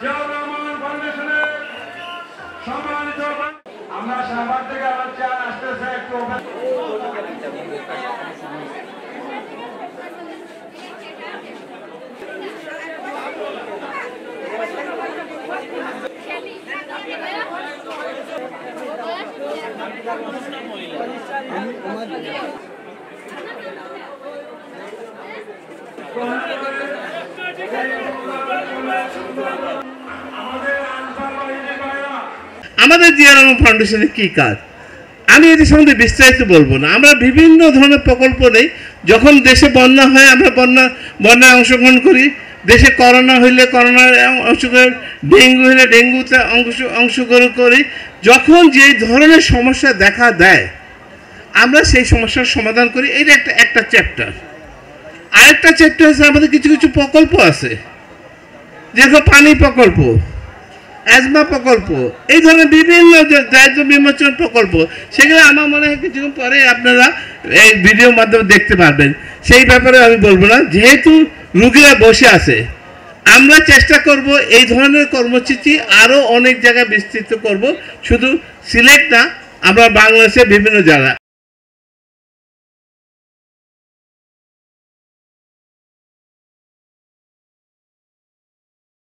জিয়াউর রহমান ফাউন্ডেশনের সম্মানিত আমরা শাহবাগ থেকে আমার চেয়ার আসতেছে একটু আমাদের জিয়াউর রহমান ফাউন্ডেশনের কী কাজ আমি এদের সম্বন্ধে বিস্তারিত বলবো না। আমরা বিভিন্ন ধরনের প্রকল্প নেই। যখন দেশে বন্যা হয় আমরা বন্যায় অংশগ্রহণ করি, দেশে করোনা হইলে করোনার অংশগ্রহণ, ডেঙ্গু হলে ডেঙ্গুতে অংশগ্রহণ করি। যখন যে ধরনের সমস্যা দেখা দেয় আমরা সেই সমস্যার সমাধান করি। এটা একটা চ্যাপ্টার। আরেকটা চ্যাপ্টার হচ্ছে আমাদের কিছু কিছু প্রকল্প আছে, যেরকম পানি প্রকল্প, অ্যাজমা প্রকল্প, এই ধরনের বিভিন্ন দায়িত্ব বিমোচন প্রকল্প, সেগুলো আমার মনে হয় কিছুক্ষণ পরে আপনারা এই ভিডিওর মাধ্যমে দেখতে পারবেন। সেই ব্যাপারে আমি বলবো না, যেহেতু রুগীরা বসে আছে আমরা চেষ্টা করব এই ধরনের কর্মসূচি আরও অনেক জায়গায় বিস্তৃত করব, শুধু সিলেট না, আমরা বাংলাদেশের বিভিন্ন জায়গা।